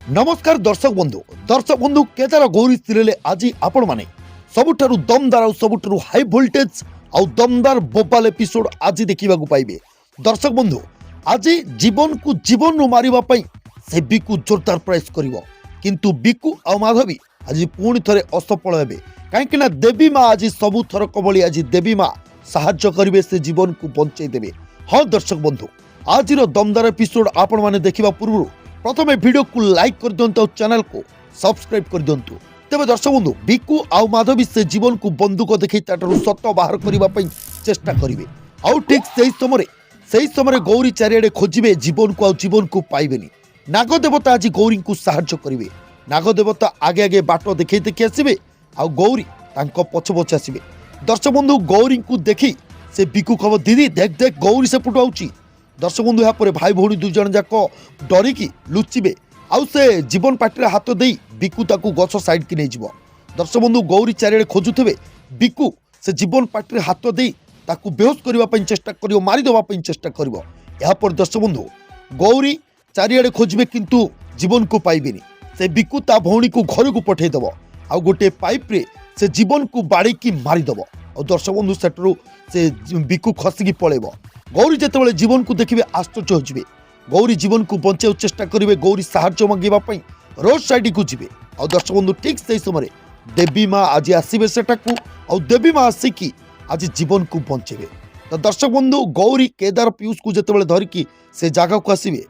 नमस्कार दर्शक बंधु केदार गौरी सीरियल आज आपण माने सबुठारु दमदार और सबुठारु हाई वोल्टेज और दमदार बोबाल एपिसोड आज देखा पाइबे। दर्शक बंधु आज जीवन को जीवन नु मारिबा पई से बिकु जोरदार प्रयास करिवो, किंतु बिकु और माधवी आज पुणी थरे असफल हेबे। काहेकि ना देवी माँ आज सबु थरक भली आज देवी माँ साहाय्य करिवे, से जीवन को बंचाई देबे। हाँ दर्शक बंधु आज दमदार एपिसोड आपण माने देखिबा पूर्व प्रथम वीडियो को लाइक कर दिंतु और चैनल को सब्सक्राइब कर दिंतु। तेज दर्शक बंधु बिकु आउ माधवी से जीवन को बंदूक देखी ताठू सत बाहर करने चेष्टा करेंगे। आउ ठीक से समय गौरी चारिड़े खोजे जीवन को जीवन को पाइबेनी। नागदेवता आज गौरी को साहाय्य करेंगे। नागदेवता आगे आगे बाट देखई देखी आसवे आउ गौरी तांको पछ पछ आसवे। दर्शक बंधु गौरी को देखी से बिकु खबर दीदी देख देख गौरी से पुट आउची। दर्शक बंधु यहाँ भाई भौणी दुई जन जाक डरिकी लुचिबे आउ से जीवन पाटिरे हाथ दे बिकु ताकू गछ साइड की नहीं जीव। दर्शक बंधु गौरी चारिड़े खोजुथे बिकु से जीवन पाटिरे हाथ दे ताकू बेहोश करने चेष्टा करियो, मारिदेवा चेष्टा करियो। यहाँ पर दर्शक बंधु गौरी चारिड़े खोजे किंतु जीवन को पाइबेनी। से बिकु ता भौणी को घर को पठेदेव आउ गोटे पाइप रे से जीवन को बाड़ीकी मारिदेव। और दर्शक बंधु सेठू से बिकु खसिकी पलैब। गौरी जितेबाला जीवन को देखिए आश्चर्य होजिबे। गौरी जीवन को बचाई चेष्टा करेंगे। गौरी साहाय्य मांगे रोड साइड को जीवे। और दर्शक बंधु ठीक से समय देवी माँ आज आसवे सेटाकू और देवी माँ आसिकी आज जीवन को बचेबे। तो दर्शक बंधु गौरी केदार पीयूष को जितेबाला धरिकी से जगह को आसवे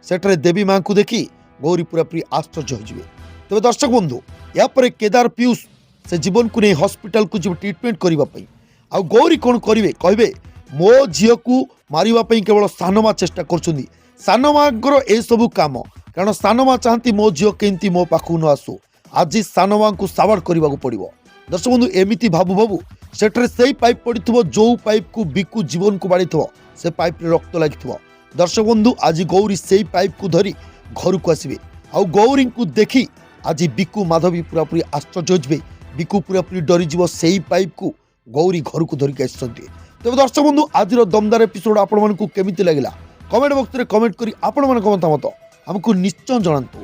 सेठारे देवी माँ को देखी गौरी पूरापूरी आश्चर्य होजिबे। तेज दर्शक बंधु या पर केदार पीयूष से जीवन को नहीं हॉस्पिटल को जीव ट्रिटमेंट करने। आ गौरी कौन करेंगे कहे मो झील को मारे केवल सानमा चेष्टा कर सानमांर एसबू कम, कारण सानमा चाहती मो झील केमती मो पाखु न आसू। आज सानमा को सावाड़ करने को पड़ो। दर्शक बंधु एमती भाबू भाबू सेठरे से पाइप पड़ी जो पाइप को बिकु जीवन को बाड़ी से पाइप रक्त लगी। दर्शक बंधु आज गौरी से पाइप को धरी घर को आसवे। आउ गौरी को देखी आज बिकु माधवी पूरापूरी आश्चर्य होजिबे। बिकु पूरापूरी डरीज से पाइप को गौरी घर को धरिक आसछन्ती। तेज दर्शक बंधु आज दमदार एपिसोड आपण मानकु केमिति लागिला कमेंट बॉक्स रे कमेंट करी आपण मानक मतामत हमकु निश्चय जणांतु।